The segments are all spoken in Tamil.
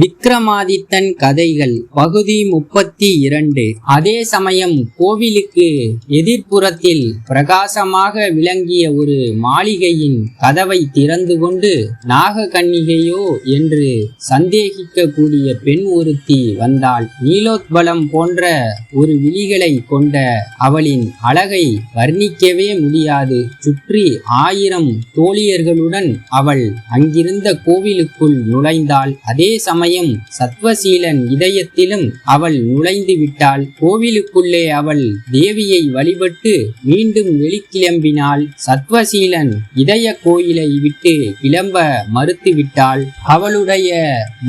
விக்ரமாதித்தன் கதைகள் பகுதி 32. அதே சமயம் கோவிலுக்கு எதிர்ப்புறத்தில் பிரகாசமாக விளங்கிய ஒரு மாளிகையின் கதவை திறந்து கொண்டு நாககன்னிகையோ என்று சந்தேகிக்கக்கூடிய பெண் ஒருத்தி வந்தாள். நீலோத்பலம் போன்ற ஒரு விழிகளை கொண்ட அவளின் அழகை வர்ணிக்கவே முடியாது. சுற்றி 1000 தோழியர்களுடன் அவள் அங்கிருந்த கோவிலுக்குள் நுழைந்தாள். அதே சமயம் சத்வசீலன் இதயத்திலும் அவள் நுழைந்து விட்டாள். கோவிலுக்குள்ளே அவள் தேவியை வழிபட்டு மீண்டும் வெளிக்கிளம்பினாள். சத்வசீலன் இதய கோயிலை விட்டு கிளம்ப மறுத்துவிட்டாள். அவளுடைய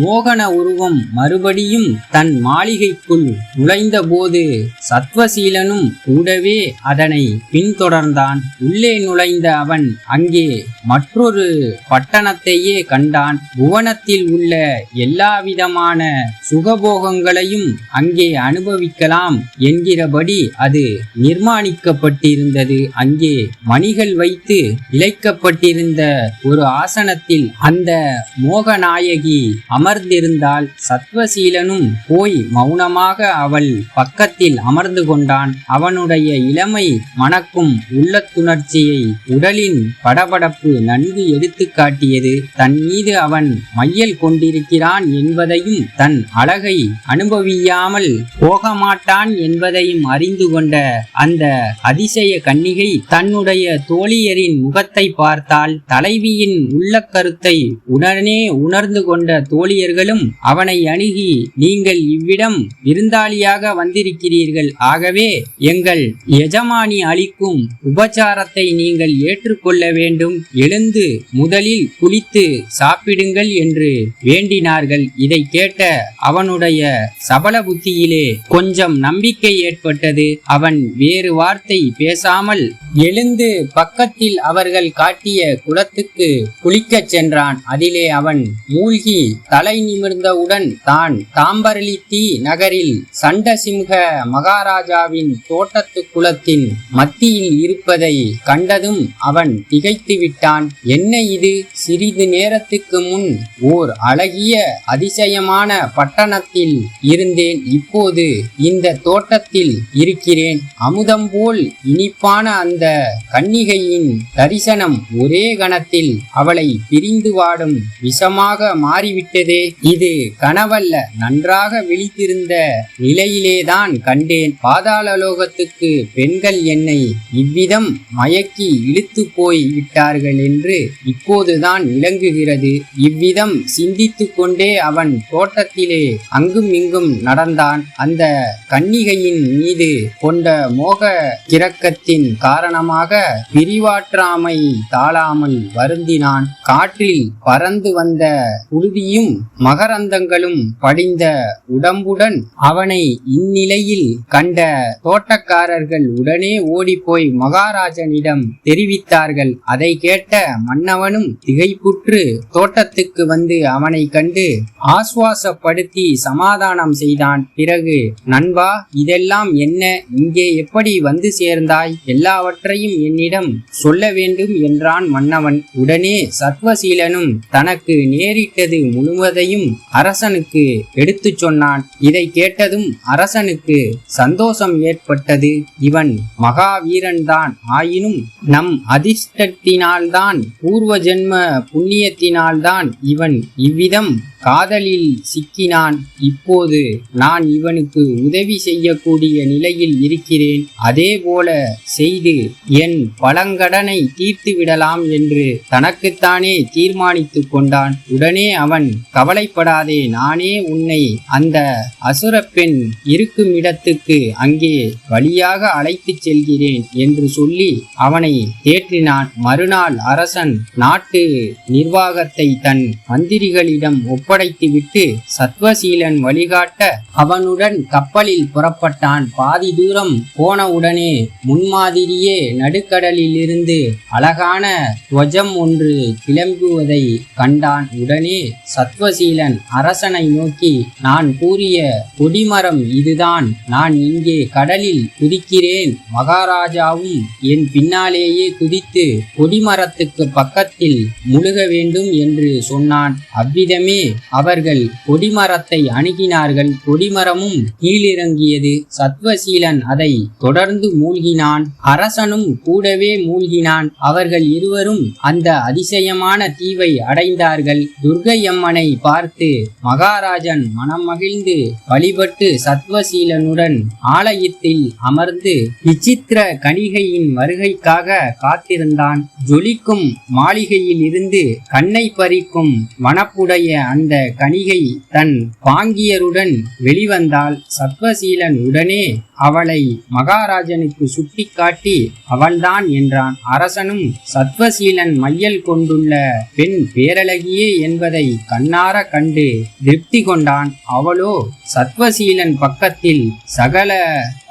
மோகன உருவம் மறுபடியும் தன் மாளிகைக்குள் நுழைந்த போது சத்வசீலனும் கூடவே அதனை பின்தொடர்ந்தான். உள்ளே நுழைந்த அவன் அங்கே மற்றொரு பட்டணத்தையே கண்டான். புவனத்தில் உள்ள எல்லாவிதமான சுகபோகங்களையும் அங்கே அனுபவிக்கலாம் என்கிறபடி அது நிர்மாணிக்கப்பட்டிருந்தது. அங்கே மணிகள் வைத்து இழைக்கப்பட்டிருந்த ஒரு ஆசனத்தில் அந்த மோகநாயகி அமர்ந்திருந்தாள். சத்வசீலனும் போய் மௌனமாக அவள் பக்கத்தில் அமர்ந்து கொண்டான். அவனுடைய இளமை மணக்கும் உள்ளத்துணர்ச்சியை உடலின் படபடப்பு நன்கு எடுத்து காட்டியது. தன் மீது அவன் மையல் கொண்டிருக்கிறான் என்பதையும் தன் அழகை அனுபவியாமல் போகமாட்டான் என்பதையும் அறிந்து கொண்ட அந்த அதிசய கன்னிகை தன்னுடைய தோழியரின் முகத்தை பார்த்தாள். தலைவியின் உள்ள கருத்தை உடனே உணர்ந்து கொண்ட தோழியர்களும் அவனை அணுகி, நீங்கள் இவ்விடம் விருந்தாளியாக வந்திருக்கிறீர்கள், ஆகவே எங்கள் எஜமானி அளிக்கும் உபச்சாரத்தை நீங்கள் ஏற்றுக்கொள்ள வேண்டும், எழுந்து முதலில் குளித்து சாப்பிடுங்கள் என்று வேண்டினார்கள். இதை கேட்ட அவனுடைய சபல புத்தியிலே கொஞ்சம் நம்பிக்கை ஏற்பட்டது. அவன் வேறு வார்த்தை பேசாமல் எழுந்து பக்கத்தில் அவர்கள் காட்டிய குளத்துக்கு குளிக்கச் சென்றான். அதிலே அவன் மூழ்கி தலை நிமிர்ந்தவுடன் தான் தாம்பரலித்தி நகரில் சண்டசிம்ஹ மகாராஜாவின் தோட்டத்து குளத்தின் மத்தியில் இருப்பதை கண்டதும் அவன் திகைத்து விட்டான். என்ன இது? சிறிது நேரத்துக்கு முன் ஓர் அழகிய அதிசயமான பட்டணத்தில் இருந்தேன், இப்போது இந்த தோட்டத்தில் இருக்கிறேன். அமுதம் போல் இனிப்பான அந்த கன்னிகையின் தரிசனம் ஒரே கணத்தில் அவளை பிரிந்து வாடும் விஷமாக மாறிவிட்டதே. இது கனவல்ல, நன்றாக விழித்திருந்த நிலையிலேதான் கண்டேன். பாதாளலோகத்துக்கு பெண்கள் என்னை இவ்விதம் மயக்கி இழுத்து போய் விட்டார்கள் என்று இப்போதுதான் விளங்குகிறது. இவ்விதம் சிந்தித்து கொண்டே அவன் தோட்டத்திலே அங்கும் இங்கும் நடந்தான். அந்த கன்னிகையின் மீது கொண்ட மோக கிரக்கத்தின் காரணமாக பிரிவாற்றாமை தாழாமல் வருந்தினான். காற்றில் பறந்து வந்த புழுதியும் மகரந்தங்களும் படிந்த உடம்புடன் அவனை இந்நிலையில் கண்ட தோட்டக்காரர்கள் உடனே ஓடிப்போய் மகாராஜனிடம் தெரிவித்தார்கள். அதை கேட்ட மன்னவனும் திகைப்புற்று தோட்டத்துக்கு வந்து அவனை கண்டு ஆசுவாசப்படுத்தி சமாதானம் செய்தான். பிறகு, நண்பா, இதெல்லாம் என்ன? இங்கே எப்படி வந்து சேர்ந்தாய்? எல்லாவற்றையும் என்னிடம் சொல்ல வேண்டும் என்றான் மன்னவன். உடனே சத்வசீலனும் தனக்கு நேரிட்டது முழுவதையும் அரசனுக்கு எடுத்துச் சொன்னான். இதை கேட்டதும் அரசனுக்கு சந்தோஷம் ஏற்பட்டது. இவன் மகாவீரன்தான், ஆயினும் நம் அதிர்ஷ்டத்தினால்தான், பூர்வ ஜென்ம புண்ணியத்தினால்தான் இவன் இவ்விதம் காதலில் சிக்கினான். இப்போது நான் இவனுக்கு உதவி செய்யக்கூடிய நிலையில் இருக்கிறேன். அதே போல செய்து என் பழங்கடனை தீர்த்து விடலாம் என்று தனக்குத்தானே தீர்மானித்து கொண்டான். உடனே அவன், கவலைப்படாதே, நானே உன்னை அந்த அசுர பெண் இருக்கும் இடத்துக்கு அங்கே வழியாக அழைத்துச் செல்கிறேன் என்று சொல்லி அவனை தேற்றினான். மறுநாள் அரசன் நாட்டு நிர்வாகத்தை தன் மந்திரிகளிடம் ஒப்படைத்துவிட்டு சத்வசீலன் வழிகாட்ட அவனுடன் கப்பலில் புறப்பட்டான். பாதி தூரம் போனவுடனே முன்மாதிரியே நடுக்கடலில் இருந்து அழகான துவஜம் ஒன்று கிளம்புவதை கண்டான். உடனே சத்வசீலன் அரசனை நோக்கி, நான் கூறிய கொடிமரம் இதுதான். நான் இங்கே கடலில் குதிக்கிறேன். மகாராஜாவும் என் பின்னாலேயே குதித்து கொடிமரத்துக்கு பக்கத்தில் முழுக வேண்டும் என்று சொன்னான். அவ்விதமே அவர்கள் கொடிமரத்தை அணுகினார்கள். கொடிமரமும் கீழிறங்கியது. சத்வசீலன் அதை தொடர்ந்து மூழ்கினான். அரசனும் கூடவே மூழ்கினான். அவர்கள் இருவரும் அந்த அதிசயமான தீவை அடைந்தார்கள். துர்க்கையம்மனை பார்த்து மகாராஜன் மனம் மகிழ்ந்து வழிபட்டு சத்வசீலனுடன் ஆலயத்தில் அமர்ந்து விசித்திர கணிகையின் வருகைக்காக காத்திருந்தான். ஜொலிக்கும் மாளிகையில் இருந்து கண்ணை பறிக்கும் வனப்புடைய அந்த கணிகை தன் பாங்கியருடன் வெளிவந்தாள். சத்வசீலன் உடனே அவளை மகாராஜனுக்கு சுட்டிக்காட்டி அவள்தான் என்றான். அரசனும் சத்வசீலன் மையல் கொண்டுள்ள பெண் பேரழகியே என்பதை கண்ணார கண்டு திருப்தி கொண்டான். அவளோ சத்வசீலன் பக்கத்தில் சகல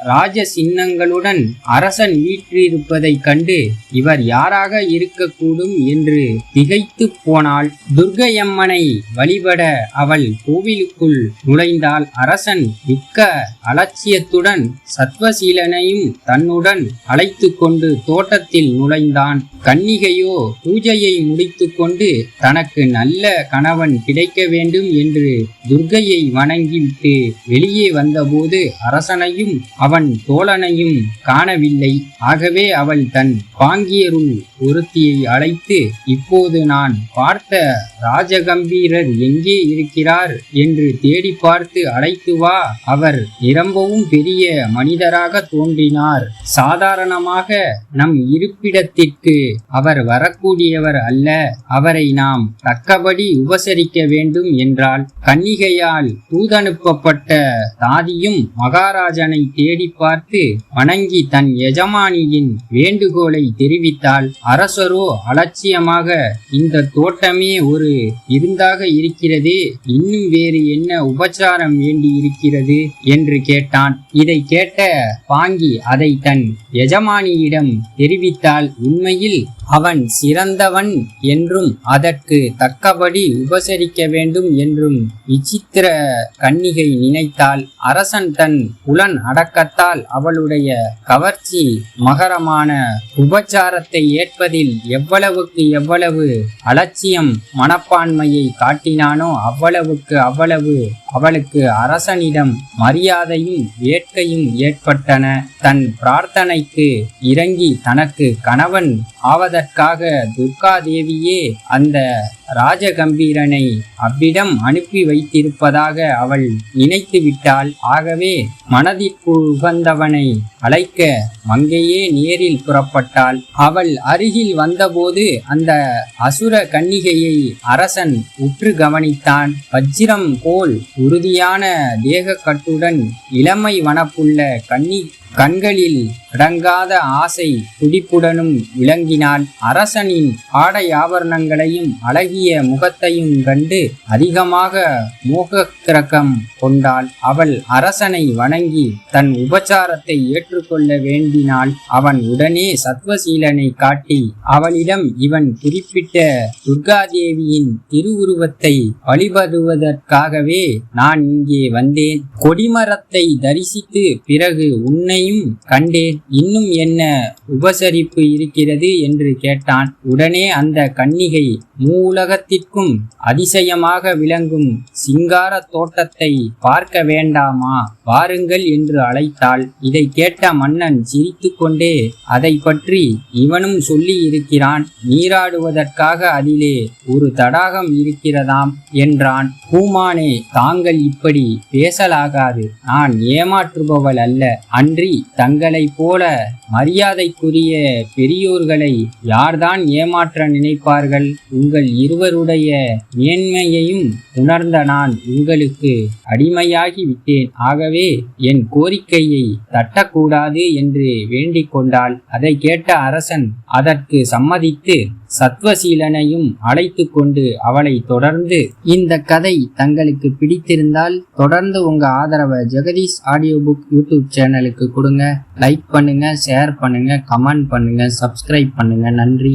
ராஜ சின்னங்களுடன் அரசன் வீற்றிருப்பதைக் கண்டு இவர் யாராக இருக்கக்கூடும் என்று திகைத்து போனாள். துர்க்கையம்மனை வழிபட அவள் கோவிலுக்குள் நுழைந்தாள். அரசன் மிக்க அலட்சியத்துடன் சத்வசீலனையும் தன்னுடன் அழைத்து கொண்டு தோட்டத்தில் நுழைந்தான். கன்னிகையோ பூஜையை முடித்து கொண்டு தனக்கு நல்ல கணவன் கிடைக்க வேண்டும் என்று துர்க்கையை வணங்கிவிட்டு வெளியே வந்தபோது அரசனையும் அவன் தோழனையும் காணவில்லை. ஆகவே அவள் தன் பாங்கியருள் ஒருத்தியை அழைத்து, இப்போது நான் பார்த்த ராஜகம்பீரர் எங்கே இருக்கிறார் என்று தேடி பார்த்து அழைத்து வா. அவர் நிரம்பவும் பெரிய மனிதராக தோன்றினார். சாதாரணமாக நம் இருப்பிடத்திற்கு அவர் வரக்கூடியவர் அல்ல. அவரை நாம் தக்கபடி உபசரிக்க வேண்டும் என்றாள். கன்னிகையால் தூதனுப்பப்பட்ட தாதியும் மகாராஜனை தேடி பார்த்து வணங்கி தன் எஜமானியின் வேண்டுகோளை தெரிவித்தாள். அரசரோ அலட்சியமாக, இந்த தோட்டமே ஒரு விருந்தாக இருக்கிறதே, இன்னும் வேறு என்ன உபச்சாரம் வேண்டி இருக்கிறது என்று கேட்டான். இதை கேட்ட பாங்கி அதை தன் எஜமானியிடம் தெரிவித்தால் உண்மையில் அவன் சிறந்தவன் என்றும் அதற்கு தக்கபடி உபசரிக்க வேண்டும் என்றும் விசித்திர கன்னிகை நினைத்தாள். அரசன் தன் புலன் அடக்கத்தால் அவளுடைய கவர்ச்சி மகரமான உபச்சாரத்தை ஏற்பதில் எவ்வளவுக்கு எவ்வளவு அலட்சியம் மனப்பான்மையை காட்டினானோ அவ்வளவு அவளுக்கு அரசனிடம் மரியாதையும் வேட்கையும் ஏற்பட்டன. தன் பிரார்த்தனைக்கு இறங்கி தனக்கு கணவன் ஆவதற்காக துர்காதேவியே அந்த ராஜகம்பீரனை அவ்விடம் அனுப்பி வைத்திருப்பதாக அவள் நினைத்து விட்டாள். ஆகவே மனதிற்கு உகந்தவனை அழைக்க மங்கையே நேரில் புறப்பட்டாள். அவள் அருகில் வந்தபோது அந்த அசுர கன்னிகையை அரசன் உற்று கவனித்தான். வஜ்ரம் போல் உறுதியான தேகக்கட்டுடன் இளமை வனப்புள்ள கண்களில் அடங்காத ஆசை துடிப்புடனும் விளங்கினாள். அரசனின் ஆடை ஆபரணங்களையும் அழகிய முகத்தையும் கண்டு அதிகமாக மோகக்கிரகம் கொண்டாள். அவள் அரசனை வணங்கி தன் உபச்சாரத்தை ஏற்றுக்கொள்ள வேண்டினாள். அவன் உடனே சத்வசீலனை காட்டி அவளிடம், இவன் குறிப்பிட்ட துர்காதேவியின் திருவுருவத்தை வழிபடுவதற்காகவே நான் இங்கே வந்தேன். கொடிமரத்தை தரிசித்து பிறகு உன்னையும் கண்டேன். இன்னும் என்ன உபசரிப்பு இருக்கிறது என்று கேட்டான். உடனே அந்த கன்னிகை, மூலகத்திற்கும் அதிசயமாக விளங்கும் சிங்கார தோட்டத்தை பார்க்க வேண்டாமா, வாருங்கள் என்று அழைத்தாள். இதை கேட்ட மன்னன் சிரித்து கொண்டே, அதை பற்றி இவனும் சொல்லி இருக்கிறான். நீராடுவதற்காக அதிலே ஒரு தடாகம் இருக்கிறதாம் என்றான். பூமானே, தாங்கள் இப்படி பேசலாகாது. நான் ஏமாற்றுபவள் அல்ல. அன்றி தங்களைப் போல மரியாதைக்குரிய பெரியோர்களை யார்தான் ஏமாற்ற நினைப்பார்கள்? உங்கள் இருவருடைய மேன்மையையும் உணர்ந்த நான் உங்களுக்கு அடிமையாகி விட்டேன். ஆகவே என் கோரிக்கையை தட்டக்கூடாது என்று வேண்டிக் கொண்டாள். அதை கேட்ட அரசன் அதற்கு சம்மதித்து சத்வசீலனையும் அழைத்து கொண்டு அவளை தொடர்ந்து. இந்த கதை தங்களுக்கு பிடித்திருந்தால் தொடர்ந்து உங்க ஆதரவை ஜெகதீஷ் ஆடியோ புக் யூடியூப் சேனலுக்கு கொடுங்க. லைக் பண்ணுங்க, ஷேர் பண்ணுங்க, கமெண்ட் பண்ணுங்க, சப்ஸ்கிரைப் பண்ணுங்க. நன்றி.